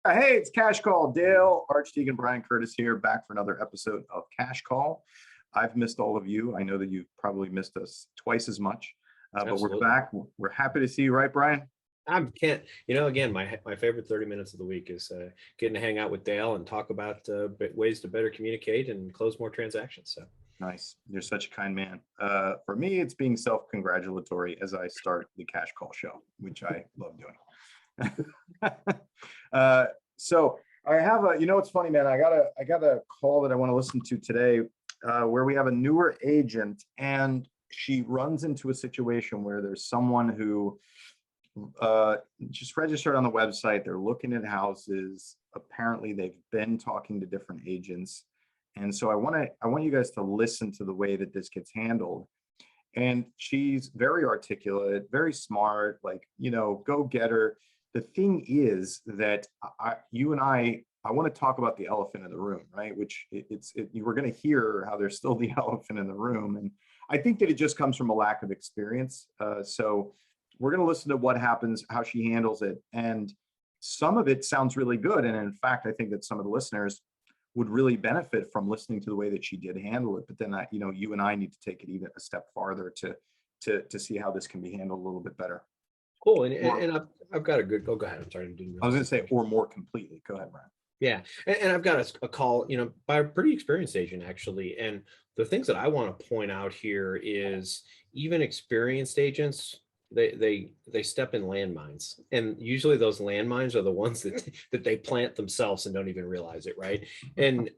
Hey, it's Cash Call. Dale, Archdeacon Brian Curtis here, back for another episode of Cash Call. I've missed all of you. I know that you've probably missed us twice as much, but we're Absolutely. back. We're happy to see you, right, Brian? I can't, again, my favorite 30 minutes of the week is getting to hang out with Dale and talk about ways to better communicate and close more transactions. So Nice. You're such a kind man. For me, it's being self-congratulatory as I start the Cash Call show, which I love doing. So I have it's funny, man. I got a call that I want to listen to today, where we have a newer agent, and she runs into a situation where there's someone who just registered on the website. They're looking at houses. Apparently, they've been talking to different agents, and so I want you guys to listen to the way that this gets handled. And she's very articulate, very smart, like, go get her. The thing is that you and I want to talk about the elephant in the room, right? Which you were going to hear how there's still the elephant in the room. And I think that it just comes from a lack of experience. So we're going to listen to what happens, how she handles it. And some of it sounds really good. And in fact, I think that some of the listeners would really benefit from listening to the way that she did handle it. But then, you and I need to take it even a step farther to see how this can be handled a little bit better. cool. And I've got a good, go ahead. I'm sorry. I was going to say, or more completely. Go ahead, Brian. Yeah. And I've got a call, by a pretty experienced agent actually. And the things that I want to point out here is even experienced agents, they step in landmines, and usually those landmines are the ones that they plant themselves and don't even realize it, right? And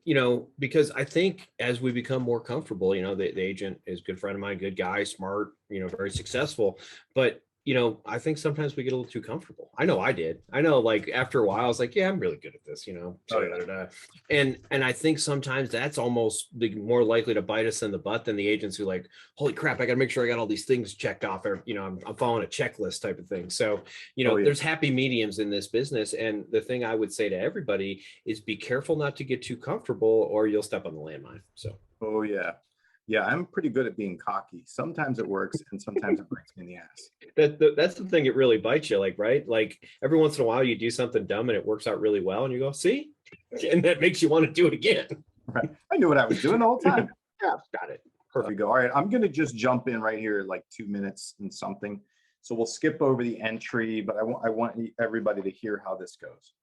because I think as we become more comfortable, the agent is a good friend of mine, good guy, smart, very successful, but I think sometimes we get a little too comfortable. I know I did. I know, like, after a while I was like, yeah, I'm really good at this, and I think sometimes that's almost more likely to bite us in the butt than the agents who, like, holy crap, I got to make sure I got all these things checked off, or I'm following a checklist type of thing. So there's happy mediums in this business, and the thing I would say to everybody is be careful not to get too comfortable, or you'll step on the landmine. So yeah, I'm pretty good at being cocky. Sometimes it works, and sometimes it bites me in the ass. That's the thing that really bites you, like, right? Like, every once in a while you do something dumb and it works out really well, and you go, see, and that makes you want to do it again. Right. I knew what I was doing the whole time. Yeah, got it. Perfect. All right, I'm going to just jump in right here, like 2 minutes and something. So we'll skip over the entry, but I want everybody to hear how this goes.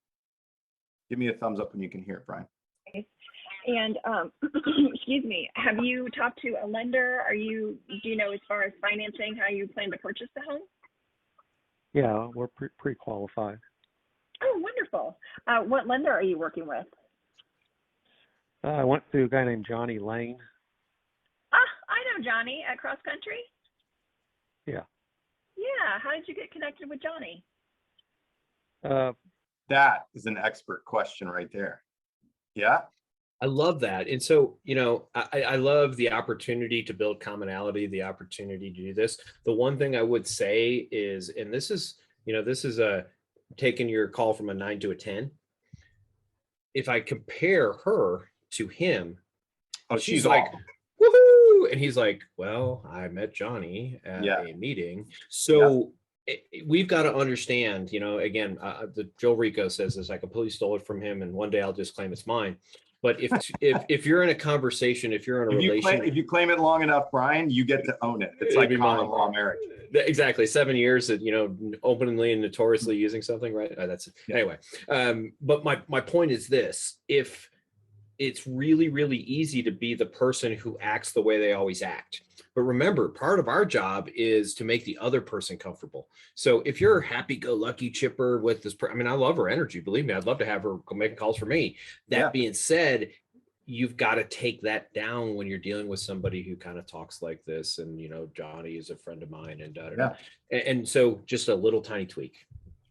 Give me a thumbs up when you can hear it, Brian. And excuse me, have you talked to a lender? Do you know, as far as financing, how you plan to purchase the home? Yeah, we're pre-qualified. Oh, wonderful. What lender are you working with? I went through a guy named Johnny Lane. I know Johnny at Cross Country. Yeah. Yeah. How did you get connected with Johnny? That is an expert question right there. Yeah. I love that. And so, I love the opportunity to build commonality, the opportunity to do this. The one thing I would say is, and this is taking your call from a 9 to a 10. If I compare her to him, she's like, awesome. Woohoo! And he's like, well, I met Johnny at a meeting. So we've got to understand, again, the Joe Rico says this, I completely stole it from him, and one day I'll just claim it's mine. But if you're in a conversation, if you're in a relationship, if you claim it long enough, Brian, you get to own it. It's like common law marriage. Exactly. 7 years of, openly and notoriously using something, right? That's anyway. But my point is this: if it's really, really easy to be the person who acts the way they always act. But remember, part of our job is to make the other person comfortable. So if you're happy-go-lucky chipper with this, I love her energy. Believe me, I'd love to have her making calls for me. That being said, you've got to take that down when you're dealing with somebody who kind of talks like this. And, Johnny is a friend of mine, and and so just a little tiny tweak.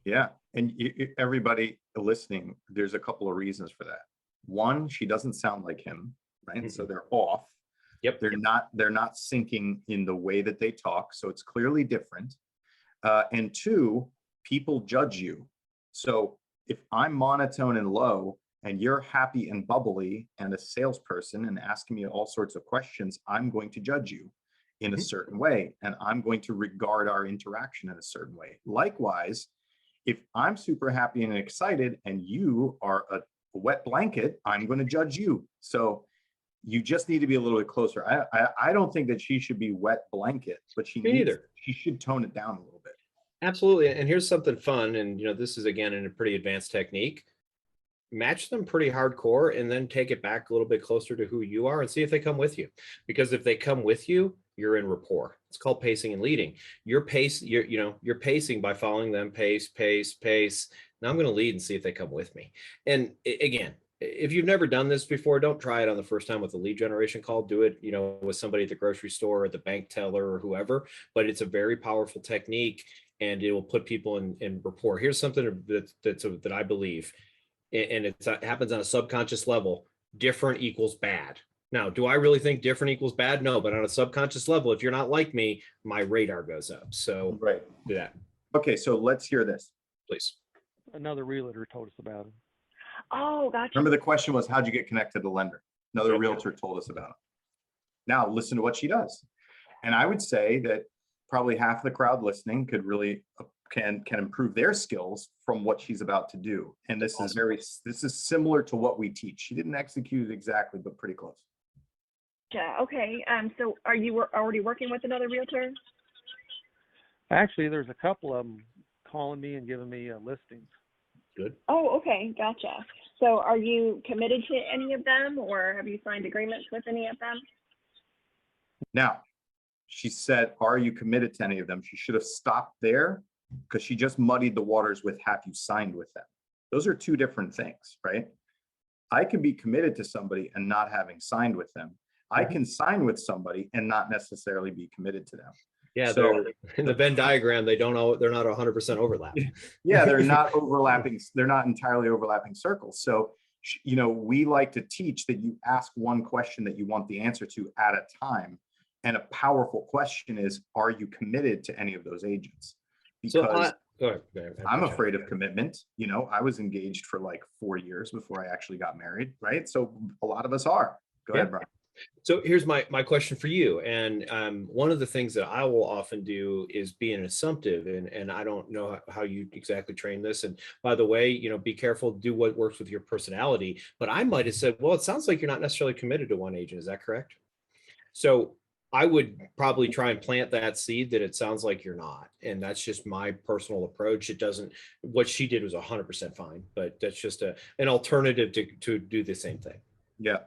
Yeah. And everybody listening, there's a couple of reasons for that. One, she doesn't sound like him, right? Mm-hmm. So they're off. Yep. They're not syncing in the way that they talk. So it's clearly different. And two, people judge you. So if I'm monotone and low and you're happy and bubbly and a salesperson and asking me all sorts of questions, I'm going to judge you in a certain way. And I'm going to regard our interaction in a certain way. Likewise, if I'm super happy and excited and you are a wet blanket, I'm going to judge you. So you just need to be a little bit closer. I don't think that she should be wet blanket, but she should tone it down a little bit. Absolutely. And here's something fun. And, this is again in a pretty advanced technique. Match them pretty hardcore and then take it back a little bit closer to who you are and see if they come with you. Because if they come with you, you're in rapport. It's called pacing and leading. You're pacing by following them, pace. Now I'm going to lead and see if they come with me. And again, if you've never done this before, don't try it on the first time with a lead generation call. Do it, with somebody at the grocery store or the bank teller or whoever. But it's a very powerful technique and it will put people in rapport. Here's something that I believe. And it happens on a subconscious level. Different equals bad. Now, do I really think different equals bad? No, but on a subconscious level, if you're not like me, my radar goes up. So right. Do that. Okay, so let's hear this. Please. Another realtor told us about him. Oh, gotcha. Remember the question was, how'd you get connected to the lender? Another realtor told us about it. Now listen to what she does. And I would say that probably half the crowd listening could really can improve their skills from what she's about to do. And this is similar to what we teach. She didn't execute it exactly, but pretty close. Yeah. Okay. So are you already working with another realtor? Actually, there's a couple of them calling me and giving me listings. Good. Oh, okay. Gotcha. So are you committed to any of them or have you signed agreements with any of them? Now, she said, are you committed to any of them? She should have stopped there because she just muddied the waters with have you signed with them? Those are two different things, right? I can be committed to somebody and not having signed with them. I can sign with somebody and not necessarily be committed to them. Yeah, so in the Venn diagram, they're not 100% overlap. Yeah, they're not overlapping. They're not entirely overlapping circles. So, we like to teach that you ask one question that you want the answer to at a time. And a powerful question is, are you committed to any of those agents? Because I'm afraid of commitment. I was engaged for like 4 years before I actually got married, right? So a lot of us are. Go ahead, Brian. So here's my question for you. And one of the things that I will often do is be an assumptive, and I don't know how you exactly train this. And by the way, be careful, do what works with your personality. But I might have said, well, it sounds like you're not necessarily committed to one agent. Is that correct? So I would probably try and plant that seed that it sounds like you're not. And that's just my personal approach. What she did was 100% fine, but that's just an alternative to do the same thing. Yeah.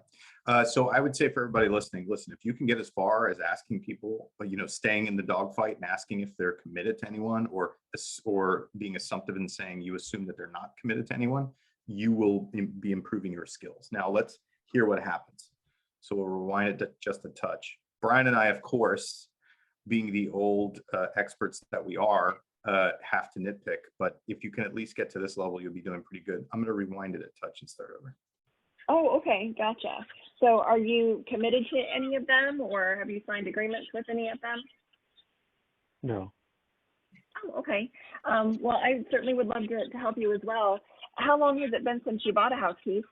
So I would say for everybody listening, listen, if you can get as far as asking people, staying in the dogfight and asking if they're committed to anyone or being assumptive and saying you assume that they're not committed to anyone, you will be improving your skills. Now let's hear what happens. So we'll rewind it just a touch. Brian and I, of course, being the old experts that we are, have to nitpick, but if you can at least get to this level, you'll be doing pretty good. I'm going to rewind it a touch and start over. Oh, okay. Gotcha. So are you committed to any of them or have you signed agreements with any of them? No. Oh, okay. Well, I certainly would love to help you as well. How long has it been since you bought a house, Keith?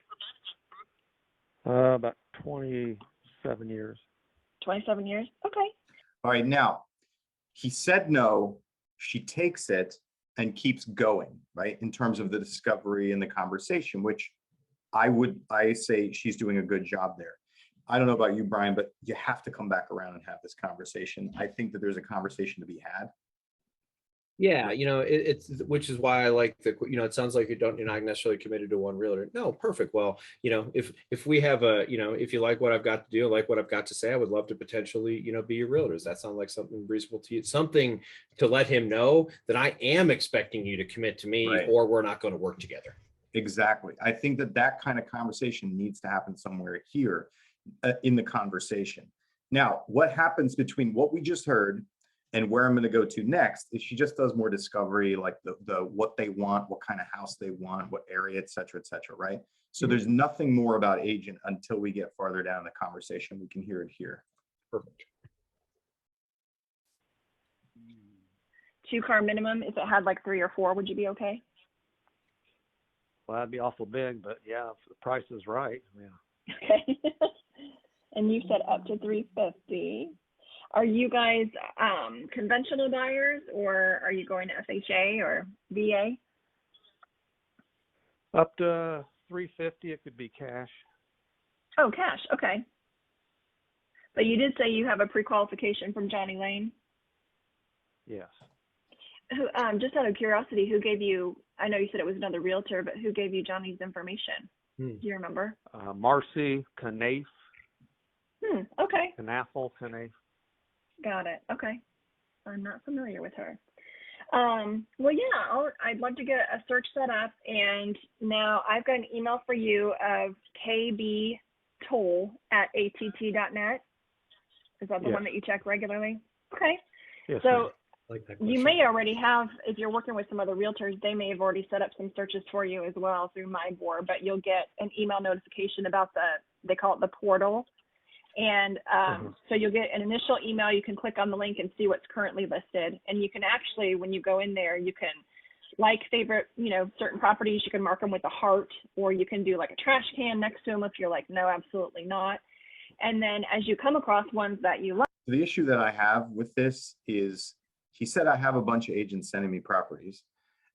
About 27 years. 27 years? Okay. All right. Now, he said no. She takes it and keeps going, right? In terms of the discovery and the conversation, which I say she's doing a good job there. I don't know about you, Brian, but you have to come back around and have this conversation. I think that there's a conversation to be had. Yeah, it's which is why I like it sounds like you're not necessarily committed to one realtor. No, perfect. Well, if we have if you like what I've got to do, like what I've got to say, I would love to potentially, be your realtor. Does that sound like something reasonable to you? Something to let him know that I am expecting you to commit to me, right, or we're not going to work together. Exactly. I think that kind of conversation needs to happen somewhere here in the conversation. Now, what happens between what we just heard and where I'm going to go to next is she just does more discovery, like the what they want, what kind of house they want, what area, et cetera, right? So there's nothing more about agent until we get farther down the conversation. We can hear it here. Perfect. 2-car minimum. If it had like 3 or 4, would you be okay? Well, that'd be awful big, but yeah, if the price is right, yeah. Okay. And you said up to 350. Are you guys conventional buyers or are you going to FHA or VA? Up to 350, it could be cash. Oh, cash. Okay. But you did say you have a pre-qualification from Johnny Lane. Yes. Who, just out of curiosity, who gave you, I know you said it was another realtor, but who gave you Johnny's information? Do you remember? Marcy Knafe. Okay. Knafe. Got it. Okay. I'm not familiar with her. Well, yeah, I'd love to get a search set up. And now I've got an email for you of kbtoll@att.net. Is that the one that you check regularly? Okay. Yes, So Like that you question. may already have, if you're working with some other realtors, they may have already set up some searches for you as well through my board, but you'll get an email notification about they call it the portal. And so you'll get an initial email. You can click on the link and see what's currently listed. And you can actually, when you go in there, you can favorite, certain properties, you can mark them with a heart, or you can do like a trash can next to them if you're like, no, absolutely not. And then as you come across ones that you like. The issue that I have with this is he said, I have a bunch of agents sending me properties,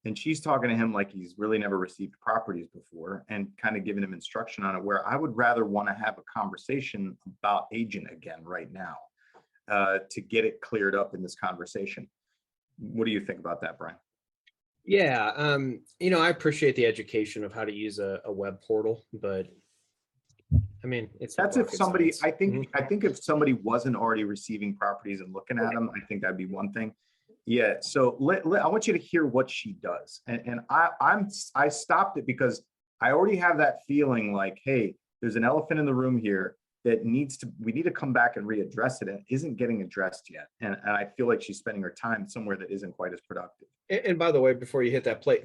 and she's talking to him like he's really never received properties before and kind of giving him instruction on it, where I would rather want to have a conversation about agent again right now to get it cleared up in this conversation. What do you think about that, Brian? Yeah, I appreciate the education of how to use a web portal, but I mean, That's if somebody, I think if somebody wasn't already receiving properties and looking at them, I think that'd be one thing. Yeah. So I want you to hear what she does. And I stopped it because I already have that feeling like, hey, there's an elephant in the room here that we need to come back and readdress it, and it isn't getting addressed yet. And I feel like she's spending her time somewhere that isn't quite as productive. And by the way, before you hit that play,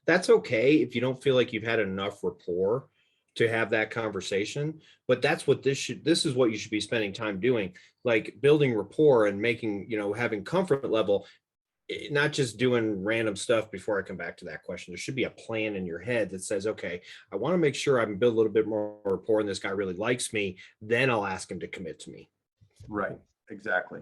that's okay if you don't feel like you've had enough rapport to have that conversation, but that's what this is what you should be spending time doing, like building rapport and making, having comfort level, not just doing random stuff. Before I come back to that question, there should be a plan in your head that says, okay, I want to make sure I can build a little bit more rapport and this guy really likes me, then I'll ask him to commit to me. Right. Exactly.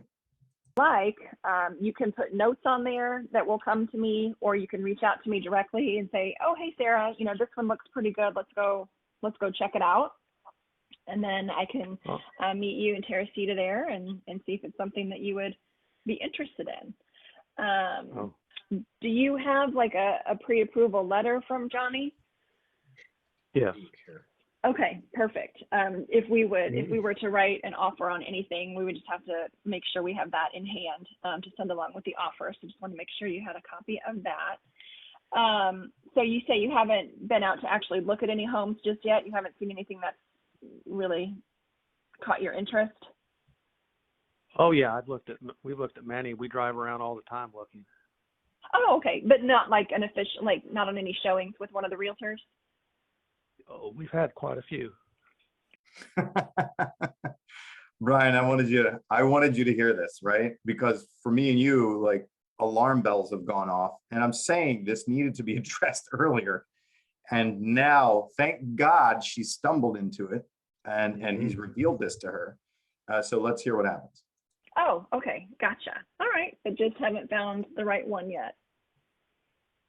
You can put notes on there that will come to me, or you can reach out to me directly and say, oh, hey, Sarah, this one looks pretty good. Let's go check it out. And then I can meet you in Teresita there and see if it's something that you would be interested in. Do you have like a pre-approval letter from Johnny? Yes. Okay, perfect. If we were to write an offer on anything, we would just have to make sure we have that in hand to send along with the offer. So just want to make sure you had a copy of that. So you say you haven't been out to actually look at any homes just yet? You haven't seen anything that's really caught your interest? Oh yeah, we've looked at many. We drive around all the time looking. Oh, okay. But not like an official, like not on any showings with one of the realtors? Oh, we've had quite a few. Brian, I wanted you to hear this, right? Because for me and you, like, alarm bells have gone off, and I'm saying this needed to be addressed earlier. And now, thank God, she stumbled into it, and he's revealed this to her. So let's hear what happens. Oh, okay. Gotcha. All right. But just haven't found the right one yet.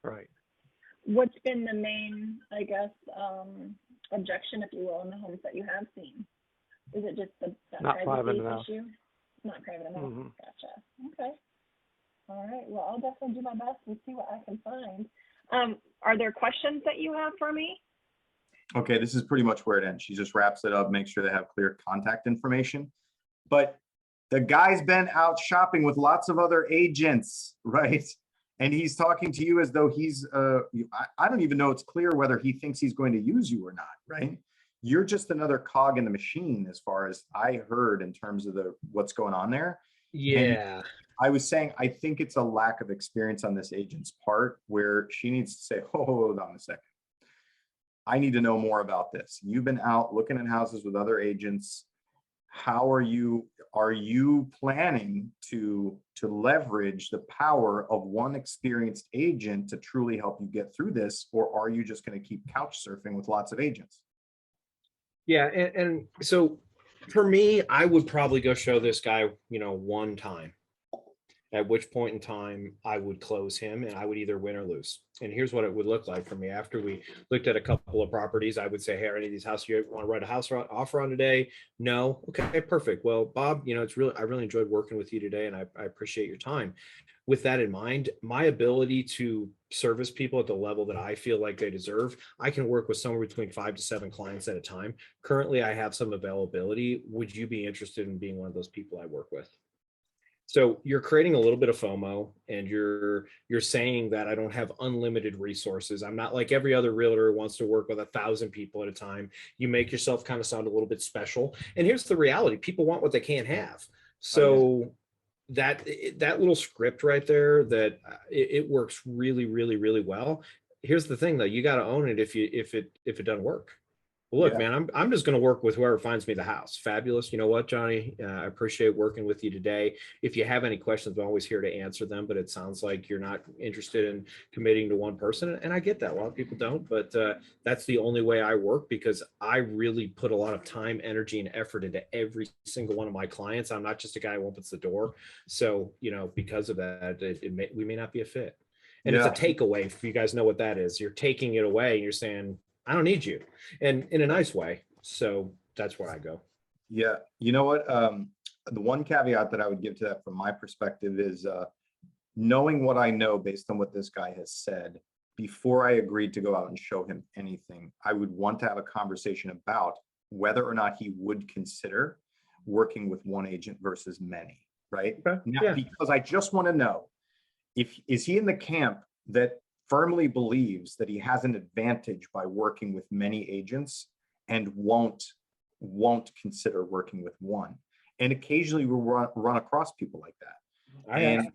Right. What's been the main, I guess, objection, if you will, in the homes that you have seen? Is it just the not private privacy enough issue? Not private enough. Gotcha. Okay. All right. Well, I'll definitely do my best and see what I can find. Are there questions that you have for me? Okay, this is pretty much where it ends. She just wraps it up, makes sure they have clear contact information. But the guy's been out shopping with lots of other agents, right? And he's talking to you as though he's, I don't even know it's clear whether he thinks he's going to use you or not, right? You're just another cog in the machine, as far as I heard in terms of what's going on there. Yeah. And I was saying, I think it's a lack of experience on this agent's part, where she needs to say, hold on a second. I need to know more about this. You've been out looking at houses with other agents. How are you planning to leverage the power of one experienced agent to truly help you get through this? Or are you just going to keep couch surfing with lots of agents? Yeah. And so for me, I would probably go show this guy, one time. at which point in time I would close him and I would either win or lose. And here's what it would look like for me. After we looked at a couple of properties, I would say, hey, are any of these houses you want to write a house offer on today? No. Okay, perfect. Well, Bob, I really enjoyed working with you today, and I appreciate your time. With that in mind, my ability to service people at the level that I feel like they deserve, I can work with somewhere between 5 to 7 clients at a time. Currently, I have some availability. Would you be interested in being one of those people I work with? So you're creating a little bit of FOMO, and you're saying that I don't have unlimited resources. I'm not like every other realtor who wants to work with 1,000 people at a time. You make yourself kind of sound a little bit special. And here's the reality: people want what they can't have. So that little script right there, that it works really, really, really well. Here's the thing though: you got to own it if it doesn't work. Well, look, Yeah. man, I'm just going to work with whoever finds me the house. Fabulous. You know what, Johnny? I appreciate working with you today. If you have any questions, I'm always here to answer them. But it sounds like you're not interested in committing to one person, and I get that. A lot of people don't, but that's the only way I work, because I really put a lot of time, energy, and effort into every single one of my clients. I'm not just a guy who opens the door. So, because of that, we may not be a fit. And it's a Yeah. takeaway. If you guys know what that is, you're taking it away and you're saying, I don't need you, and in a nice way. So that's where I go. Yeah. You know what? The one caveat that I would give to that from my perspective is knowing what I know based on what this guy has said. Before I agreed to go out and show him anything, I would want to have a conversation about whether or not he would consider working with one agent versus many, right? Okay. Now, Yeah. because I just want to know, is he in the camp that firmly believes that he has an advantage by working with many agents and won't consider working with one? And occasionally we'll run across people like that. And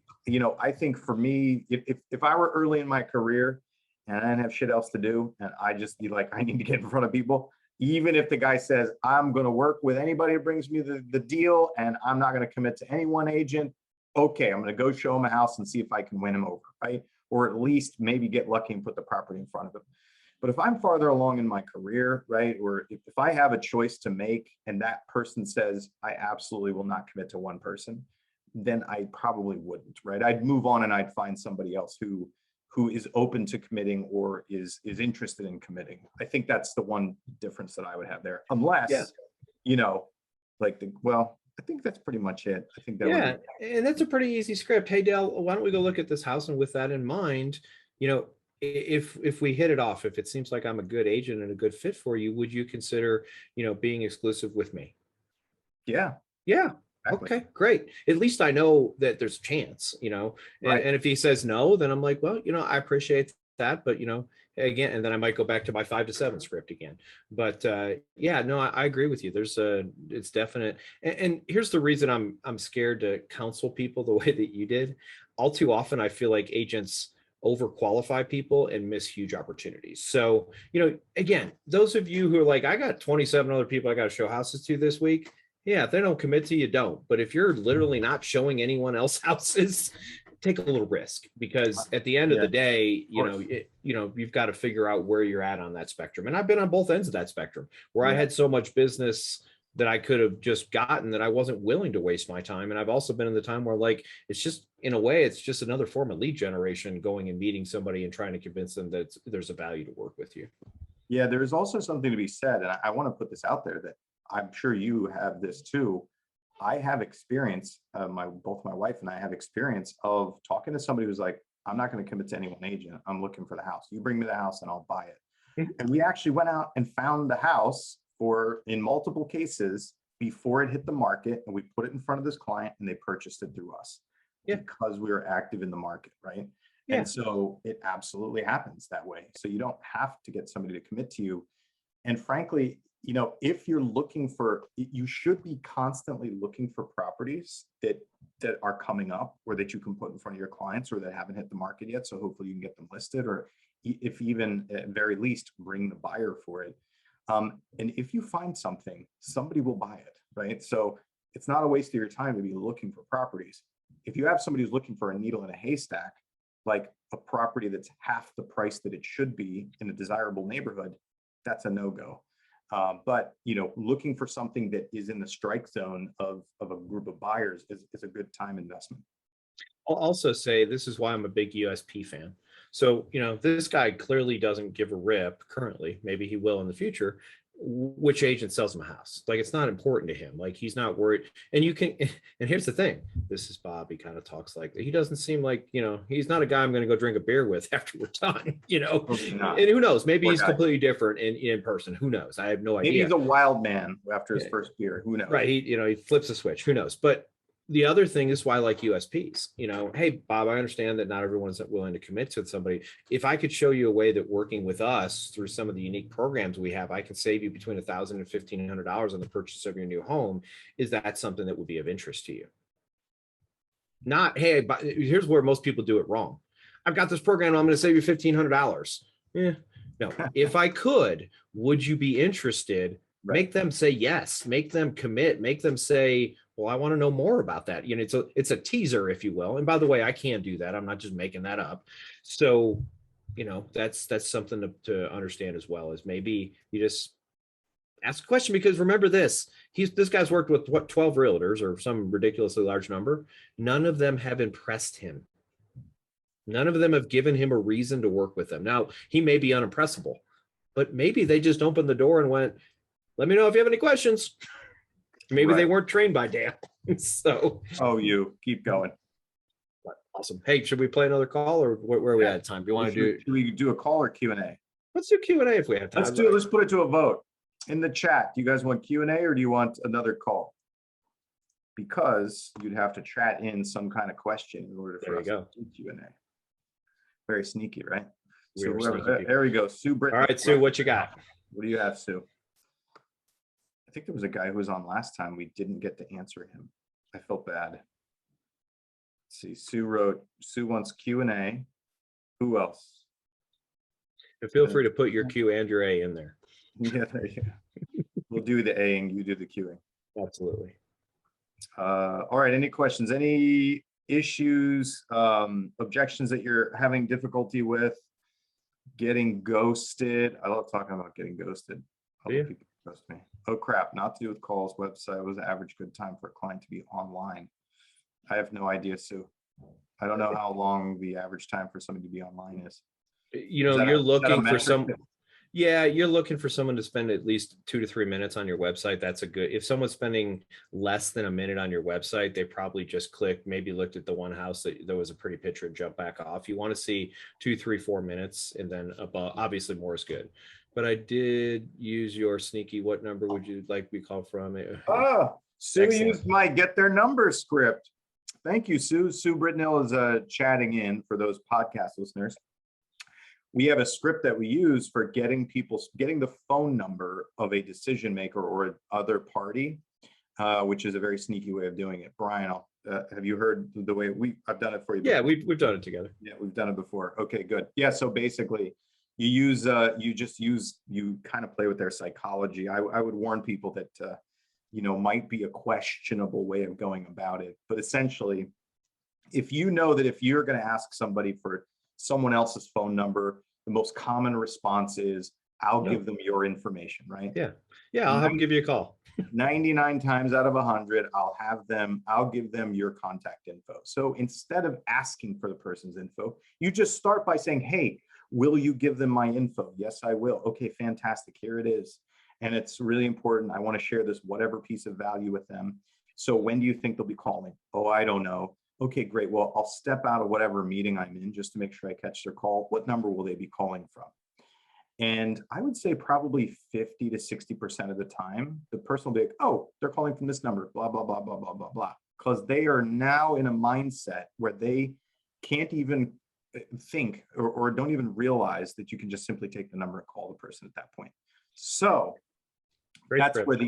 I think for me, if I were early in my career and I didn't have shit else to do, and I just be like, I need to get in front of people, even if the guy says, I'm going to work with anybody that brings me the deal, and I'm not going to commit to any one agent, okay, I'm going to go show him a house and see if I can win him over, right? Or at least maybe get lucky and put the property in front of him. But if I'm farther along in my career, right, or if I have a choice to make and that person says, I absolutely will not commit to one person, then I probably wouldn't, right? I'd move on and I'd find somebody else who is open to committing or is interested in committing. I think that's the one difference that I would have there. Unless, I think that's pretty much it. I think that would be. And that's a pretty easy script. Hey, Dale, why don't we go look at this house? And with that in mind, if we hit it off, if it seems like I'm a good agent and a good fit for you, would you consider, being exclusive with me? Yeah. Yeah. Exactly. Okay, great. At least I know that there's a chance, Right. and if he says no, then I'm like, well, I appreciate that, but again, and then I might go back to my 5 to 7 script again. But yeah, no, I agree with you. It's definite. And here's the reason I'm scared to counsel people the way that you did. All too often, I feel like agents overqualify people and miss huge opportunities. So, again, those of you who are like, I got 27 other people I got to show houses to this week. Yeah, if they don't commit to you, don't. But if you're literally not showing anyone else houses, take a little risk, because at the end of the day, you've got to figure out where you're at on that spectrum. And I've been on both ends of that spectrum, where I had so much business that I could have just gotten that I wasn't willing to waste my time. And I've also been in the time where, like, it's just, in a way, it's just another form of lead generation, going and meeting somebody and trying to convince them that there's a value to work with you. Yeah, there's also something to be said, and I want to put this out there that I'm sure you have this too. I have experience, both my wife and I have experience of talking to somebody who's like, I'm not going to commit to any one agent. I'm looking for the house. You bring me the house and I'll buy it. Mm-hmm. And we actually went out and found the house in multiple cases before it hit the market, and we put it in front of this client and they purchased it through us because we were active in the market, right? And so it absolutely happens that way. So you don't have to get somebody to commit to you. And frankly, if you're you should be constantly looking for properties that are coming up, or that you can put in front of your clients, or that haven't hit the market yet. So hopefully you can get them listed, or if even at very least bring the buyer for it. And if you find something, somebody will buy it, right? So it's not a waste of your time to be looking for properties. If you have somebody who's looking for a needle in a haystack, like a property that's half the price that it should be in a desirable neighborhood, that's a no-go. But looking for something that is in the strike zone of a group of buyers is a good time investment. I'll also say this is why I'm a big USP fan. So, this guy clearly doesn't give a rip currently. Maybe he will in the future, which agent sells him a house. Like, it's not important to him. Like, he's not worried. And you can, and here's the thing. This is Bob. He kind of talks like, he doesn't seem like, he's not a guy I'm going to go drink a beer with after we're done, and who knows, maybe Poor he's guy. completely different in person. Who knows? I have no Maybe idea. he's a wild man after his Yeah. first beer. Who knows? Right. He flips a switch. Who knows? But the other thing is why I like USPs. Hey, Bob, I understand that not everyone's willing to commit to somebody. If I could show you a way that working with us through some of the unique programs we have, I can save you between $1,000 and $1,500 on the purchase of your new home. Is that something that would be of interest to you? Not, hey, but here's where most people do it wrong. I've got this program. I'm going to save you $1,500. No, if I could, would you be interested? Right. Make them say yes, make them commit, make them say, well, I want to know more about that. It's a teaser, if you will. And by the way, I can do that. I'm not just making that up. So, that's something to understand as well, is maybe you just ask a question, because remember this guy's worked with 12 realtors or some ridiculously large number. None of them have impressed him. None of them have given him a reason to work with them. Now, he may be unimpressible, but maybe they just opened the door and went, let me know if you have any questions. Maybe they weren't trained by Dale. So. Oh, you keep going. Awesome. Hey, should we play another call, or where are we at time? Do you want to do? Do we do a call or Q&A? Let's do Q&A if we have time. Let's put it to a vote in the chat. Do you guys want Q&A or do you want another call? Because you'd have to chat in some kind of question in order for us to do Q&A. Very sneaky, right? So there we go. Sue Britton. All right, Sue, what you got? What do you have, Sue? I think there was a guy who was on last time. We didn't get to answer him. I felt bad. Let's see. Sue wants Q&A. Who else? Feel free to put your Q and your A in there. Yeah, there you go. We'll do the A and you do the Qing. Absolutely. All right. Any questions? Any issues, objections that you're having difficulty with? Getting ghosted. I love talking about getting ghosted. Other people ghost me. Oh crap, not to do with calls. Website was the average good time for a client to be online. I have no idea, Sue. I don't know how long the average time for somebody to be online is. You're looking for you're looking for someone to spend at least 2 to 3 minutes on your website. That's a good, if someone's spending less than a minute on your website, they probably just clicked, maybe looked at the one house that there was a pretty picture and jump back off. You want to see 2, 3, 4 minutes, and then above, obviously more is good. But I did use your sneaky, what number would you like me call from? Sue Excellent. used my get their number script. Thank you, Sue. Sue Britnell is chatting in for those podcast listeners. We have a script that we use for getting the phone number of a decision maker or other party, which is a very sneaky way of doing it. Brian, have you heard the way I've done it for you before? Yeah, we've done it together. Yeah, we've done it before. Okay, good. Yeah, so basically you kind of play with their psychology. I would warn people that might be a questionable way of going about it. But essentially, if you know that if you're going to ask somebody for someone else's phone number, the most common response is, I'll give them your information, right? Yeah, I'll have them give you a call. 99 times out of 100, I'll give them your contact info. So instead of asking for the person's info, you just start by saying, hey, will you give them my info? Yes, I will. Okay, fantastic. Here it is. And it's really important. I want to share this whatever piece of value with them. So when do you think they'll be calling? Oh, I don't know. Okay, great. Well, I'll step out of whatever meeting I'm in just to make sure I catch their call. What number will they be calling from? And I would say probably 50 to 60% of the time, the person will be like, oh, they're calling from this number, blah, blah, blah, blah, blah, blah, blah. Because they are now in a mindset where they can't even think or don't even realize that you can just simply take the number and call the person at that point. So that's where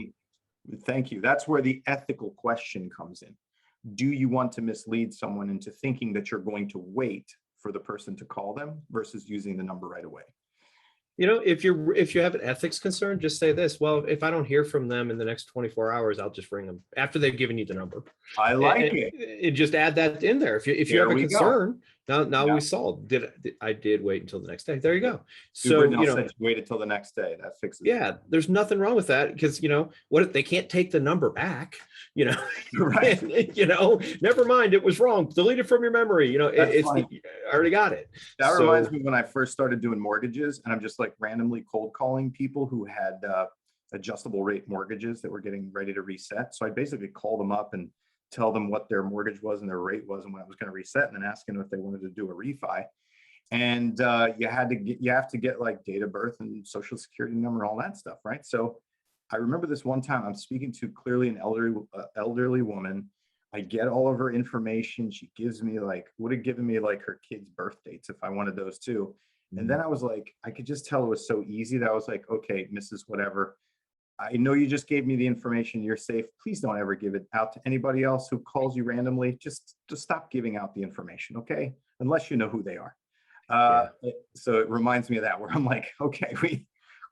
that's where the ethical question comes in. Do you want to mislead someone into thinking that you're going to wait for the person to call them versus using the number right away? If you have an ethics concern, just say this. Well, if I don't hear from them in the next 24 hours, I'll just ring them after they've given you the number. I like it. Just add that in there. If you have a concern, Now Yeah. we solved. I did wait until the next day. There you go. Uber So, now said you waited till the next day. That fixes it. yeah, there's nothing wrong with that, because what if they can't take the number back, Right. never mind, it was wrong, delete it from your memory, That's it's funny. I already got it. That So, reminds me when I first started doing mortgages, and I'm just like randomly cold calling people who had adjustable rate mortgages that were getting ready to reset. So I basically call them up and tell them what their mortgage was and their rate was and when it was going to reset, and then asking them if they wanted to do a refi. And you have to get like date of birth and social security number, all that stuff, right? So I remember this one time I'm speaking to clearly an elderly woman. I get all of her information. She gives me would have given me like her kids' birth dates if I wanted those too. And then I was like, I could just tell it was so easy that I was like, okay, Mrs. Whatever, I know you just gave me the information. You're safe. Please don't ever give it out to anybody else who calls you randomly. Just stop giving out the information, okay? Unless you know who they are. So it reminds me of that, where I'm like, okay,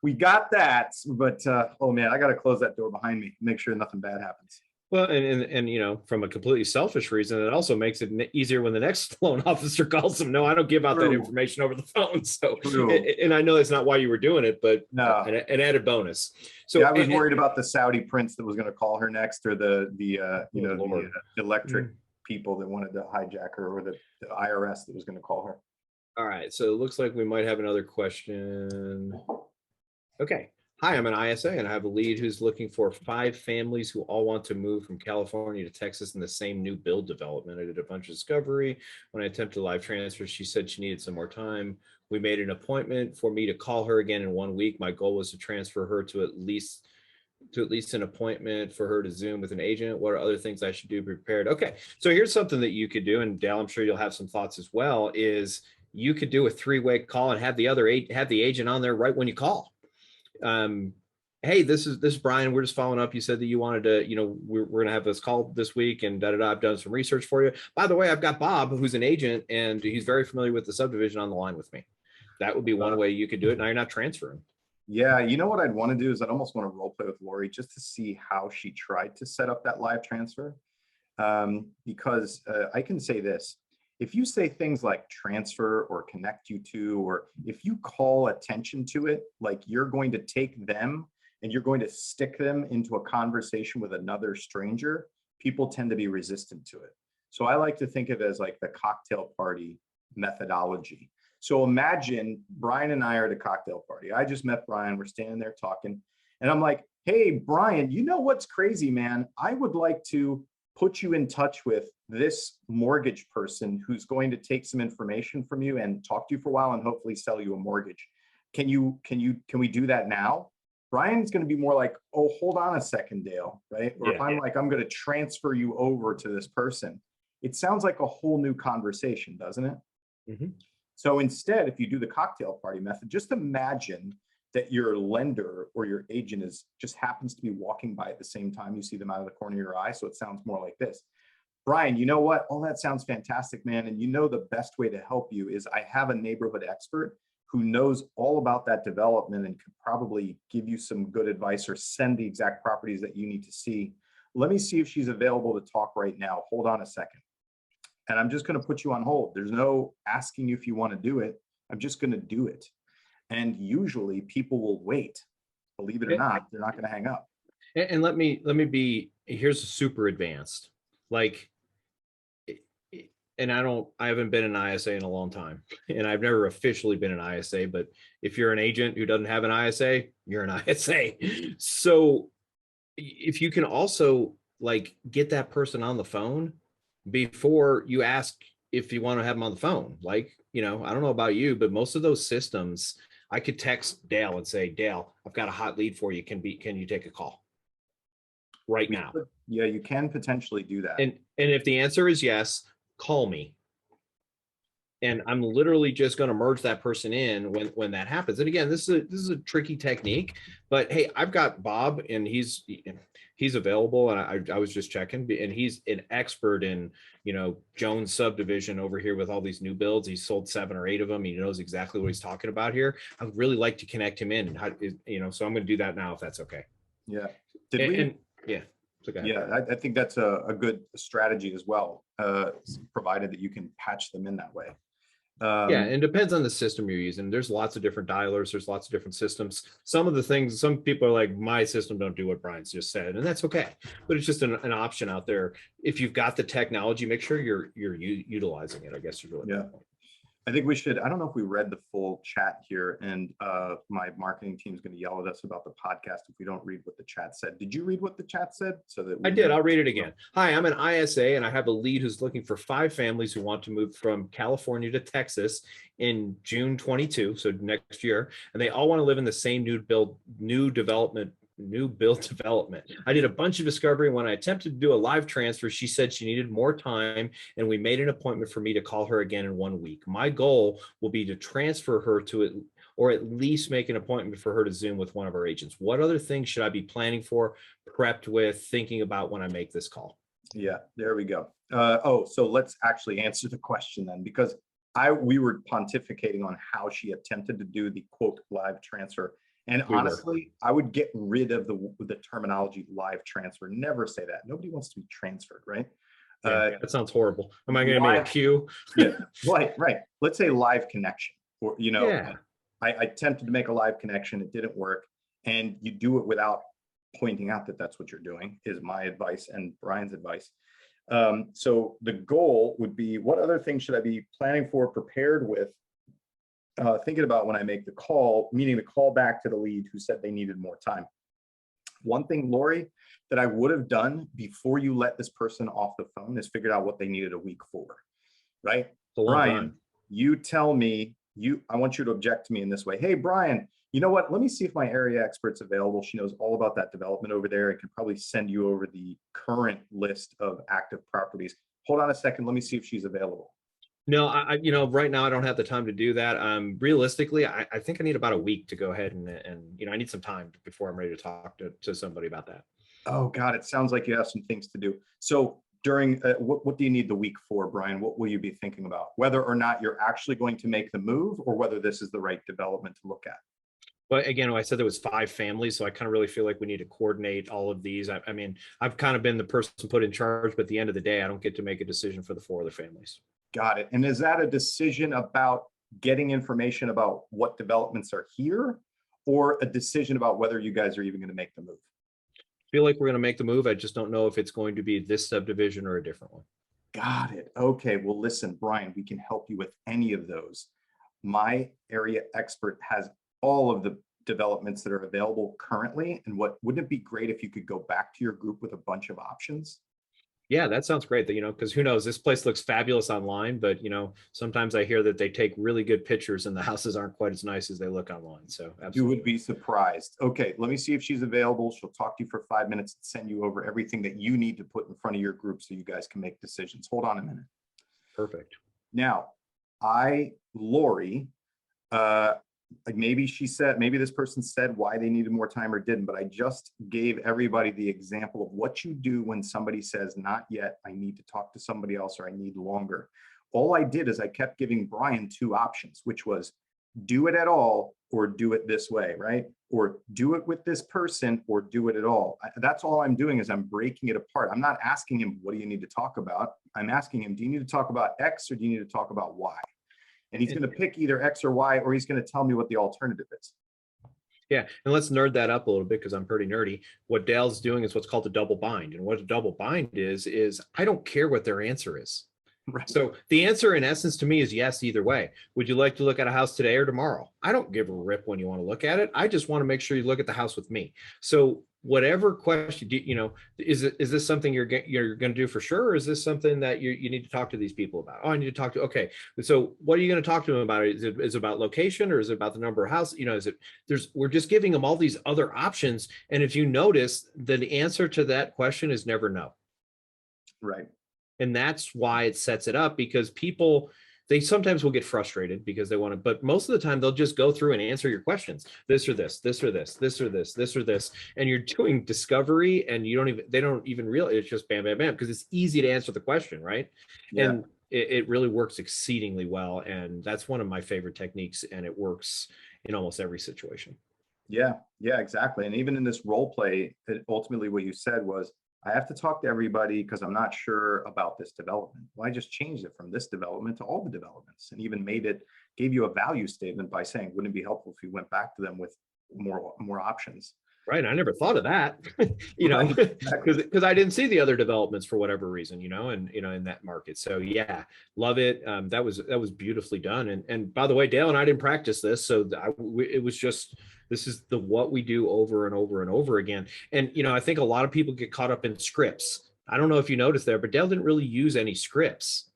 we got that, but oh man, I got to close that door behind me, make sure nothing bad happens. well, and from a completely selfish reason, it also makes it easier when the next loan officer calls them. No, I don't give out that True. information over the phone. So, True. and I know that's not why you were doing it, but No. an added bonus. So Yeah, I was worried about the Saudi prince that was going to call her next, or the Lord. electric people that wanted to hijack her, or the IRS that was going to call her. All right, so it looks like we might have another question. Okay. Hi, I'm an ISA and I have a lead who's looking for 5 families who all want to move from California to Texas in the same new build development. I did a bunch of discovery. When I attempted live transfer, she said she needed some more time. We made an appointment for me to call her again in 1 week. My goal was to transfer her to at least an appointment for her to Zoom with an agent. What are other things I should do prepared? Okay, so here's something that you could do, and Dale, I'm sure you'll have some thoughts as well, is you could do a 3-way call and have the agent on there right when you call. Hey, this is Brian. We're just following up. You said that you wanted to, we're going to have this call this week, and I've done some research for you. By the way, I've got Bob, who's an agent, and he's very familiar with the subdivision, on the line with me. That would be one way you could do it. Now you're not transferring. Yeah, you know what I'd want to do is I'd almost want to role play with Lori just to see how she tried to set up that live transfer. Because I can say this. If you say things like transfer or connect you to, or if you call attention to it, like you're going to take them and you're going to stick them into a conversation with another stranger, people tend to be resistant to it. So I like to think of it as like the cocktail party methodology. So imagine Brian and I are at a cocktail party. I just met Brian. We're standing there talking. And I'm like, hey, Brian, you know what's crazy, man? I would like to put you in touch with this mortgage person who's going to take some information from you and talk to you for a while and hopefully sell you a mortgage. Can we do that now? Brian's going to be more like, oh, hold on a second, Dale, right? Or if I'm like, I'm going to transfer you over to this person, it sounds like a whole new conversation, doesn't it? Mm-hmm. So instead, if you do the cocktail party method, just imagine that your lender or your agent just happens to be walking by at the same time. You see them out of the corner of your eye. So it sounds more like this. Brian, you know what? All that sounds fantastic, man. And you know the best way to help you is I have a neighborhood expert who knows all about that development and could probably give you some good advice or send the exact properties that you need to see. Let me see if she's available to talk right now. Hold on a second. And I'm just going to put you on hold. There's no asking you if you want to do it. I'm just going to do it. And usually people will wait. Believe it or not, they're not going to hang up. And let me be, here's super advanced. Like, and I haven't been an ISA in a long time, and I've never officially been an ISA, but if you're an agent who doesn't have an ISA, you're an ISA. So if you can also like get that person on the phone before you ask if you want to have them on the phone. Like, I don't know about you, but most of those systems, I could text Dale and say, Dale, I've got a hot lead for you. Can you take a call right now? Yeah, you can potentially do that. And if the answer is yes, call me. And I'm literally just going to merge that person in when that happens. And again, this is a tricky technique, but hey, I've got Bob, and he's available. And I was just checking, and he's an expert in, Jones subdivision over here with all these new builds. He's sold 7 or 8 of them. He knows exactly what he's talking about here. I would really like to connect him in, and so I'm going to do that now, if that's okay. Yeah. Yeah. Okay. Yeah, I think that's a good strategy as well, provided that you can patch them in that way. Yeah, and it depends on the system you're using. There's lots of different dialers. There's lots of different systems. Some of the things, some people are like, my system don't do what Brian's just said, and that's okay. But it's just an option out there. If you've got the technology, make sure you're utilizing it. I guess is really Yeah. the point. I think we should, I don't know if we read the full chat here, and my marketing team is going to yell at us about the podcast if we don't read what the chat said. Did you read what the chat said? So that I did. I'll read it again. Hi, I'm an ISA and I have a lead who's looking for 5 families who want to move from California to Texas in June 22, so next year, and they all want to live in the same new build development. I did a bunch of discovery. When I attempted to do a live transfer, she said she needed more time, and we made an appointment for me to call her again in 1 week. My goal will be to transfer her to it, or at least make an appointment for her to Zoom with one of our agents. What other things should I be planning for, prepped with, thinking about when I make this call? Yeah, there we go. So let's actually answer the question then, because we were pontificating on how she attempted to do the quote live transfer. And honestly, I would get rid of the terminology live transfer. Never say that. Nobody wants to be transferred, right? Yeah, that sounds horrible. Am I going to make a queue? Yeah, right. Let's say live connection, or Yeah. I attempted to make a live connection. It didn't work, and you do it without pointing out that that's what you're doing. Is my advice and Brian's advice. So the goal would be, what other things should I be planning for, prepared with? Thinking about when I make the call, meaning the call back to the lead who said they needed more time. One thing, Lori, that I would have done before you let this person off the phone is figured out what they needed a week for, right? Brian, you tell me, I want you to object to me in this way. Hey, Brian, you know what? Let me see if my area expert's available. She knows all about that development over there. I can probably send you over the current list of active properties. Hold on a second. Let me see if she's available. No, right now I don't have the time to do that. Realistically, I think I need about a week to go ahead and I need some time before I'm ready to talk to somebody about that. Oh God, it sounds like you have some things to do. So during, what do you need the week for, Brian? What will you be thinking about? Whether or not you're actually going to make the move, or whether this is the right development to look at? But again, I said there was 5 families, so I kind of really feel like we need to coordinate all of these. I mean, I've kind of been the person put in charge, but at the end of the day, I don't get to make a decision for the 4 other families. Got it. And is that a decision about getting information about what developments are here, or a decision about whether you guys are even going to make the move? I feel like we're going to make the move. I just don't know if it's going to be this subdivision or a different one. Got it. Okay. Well, listen, Brian, we can help you with any of those. My area expert has all of the developments that are available currently. And wouldn't it be great if you could go back to your group with a bunch of options? Yeah, that sounds great. Because who knows, this place looks fabulous online, but sometimes I hear that they take really good pictures and the houses aren't quite as nice as they look online. So absolutely. You would be surprised. Okay, let me see if she's available. She'll talk to you for 5 minutes and send you over everything that you need to put in front of your group so you guys can make decisions. Hold on a minute. Perfect. Now, Lori, maybe this person said why they needed more time or didn't, but I just gave everybody the example of what you do when somebody says, not yet, I need to talk to somebody else, or I need longer. All I did is I kept giving Brian 2 options, which was do it at all or do it this way, right? Or do it with this person or do it at all. That's all I'm doing, is I'm breaking it apart. I'm not asking him, what do you need to talk about? I'm asking him, do you need to talk about X or do you need to talk about Y? And he's going to pick either X or Y, or he's going to tell me what the alternative is. Yeah, and let's nerd that up a little bit because I'm pretty nerdy. What Dale's doing is what's called a double bind. And what a double bind is I don't care what their answer is. Right. So the answer in essence to me is yes, either way. Would you like to look at a house today or tomorrow? I don't give a rip when you want to look at it. I just want to make sure you look at the house with me. So whatever question, is this something you're going to do for sure? Or is this something that you need to talk to these people about? Oh, I need to talk to, okay. So what are you going to talk to them about? Is it about location, or is it about the number of houses? We're just giving them all these other options. And if you notice, the answer to that question is never no. Right. And that's why it sets it up, because people, they sometimes will get frustrated because they want to, but most of the time they'll just go through and answer your questions. This or this, this or this, this or this, this or this. And you're doing discovery and they don't even realize, it's just bam, bam, bam, because it's easy to answer the question, right? Yeah. And it really works exceedingly well. And that's one of my favorite techniques, and it works in almost every situation. Yeah, exactly. And even in this role play, ultimately what you said was, I have to talk to everybody because I'm not sure about this development. Well, I just changed it from this development to all the developments, and even gave you a value statement by saying, wouldn't it be helpful if you went back to them with more options? Right. I never thought of that, you know, Right, exactly. because I didn't see the other developments for whatever reason, you know, and, you know, in that market. So yeah, love it. That was beautifully done. And by the way, Dale and I didn't practice this. So it was just, this is what we do over and over and over again. And, you know, I think a lot of people get caught up in scripts. I don't know if you noticed there, but Dale didn't really use any scripts.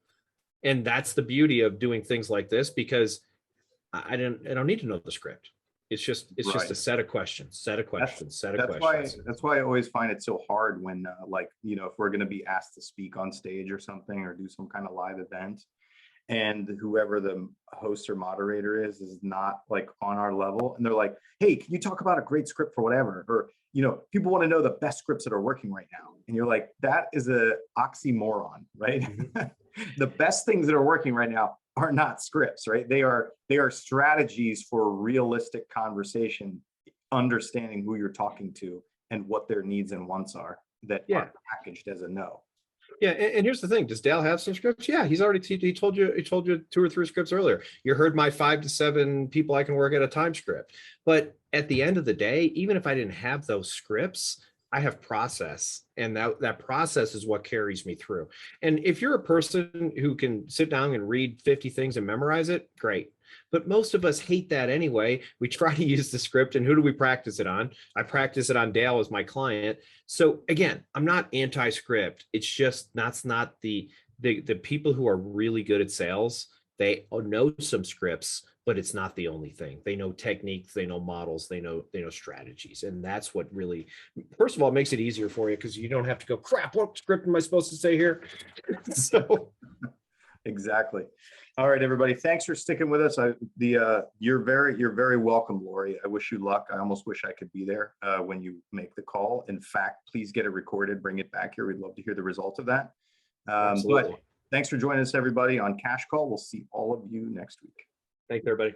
And that's the beauty of doing things like this, because I don't need to know the script. It's just Right. a set of questions. That's why I always find it so hard when like, you know, if we're going to be asked to speak on stage or something, or do some kind of live event, and whoever the host or moderator is not like on our level, and they're like, hey, can you talk about a great script for whatever? Or, you know, people want to know the best scripts that are working right now. And you're like, that is a oxymoron, right? The best things that are working right now are not scripts, right? They are strategies for realistic conversation, understanding who you're talking to and what their needs and wants are, that are packaged as a no. Yeah, and here's the thing: does Dale have some scripts? Yeah, he told you 2 or 3 scripts earlier. You heard my 5 to 7 people I can work at a time script. But at the end of the day, even if I didn't have those scripts, I have process, and that process is what carries me through. And if you're a person who can sit down and read 50 things and memorize it, great. But most of us hate that anyway. We try to use the script, and who do we practice it on? I practice it on Dale as my client. So again, I'm not anti-script. It's just that's not the people who are really good at sales. They know some scripts, but it's not the only thing. They know techniques, they know models, they know strategies. And that's what really, first of all, makes it easier for you, because you don't have to go, crap, what script am I supposed to say here? So exactly. All right, everybody. Thanks for sticking with us. You're very welcome, Lori. I wish you luck. I almost wish I could be there when you make the call. In fact, please get it recorded, bring it back here. We'd love to hear the results of that. But thanks for joining us, everybody, on Cash Call. We'll see all of you next week. thanks, everybody.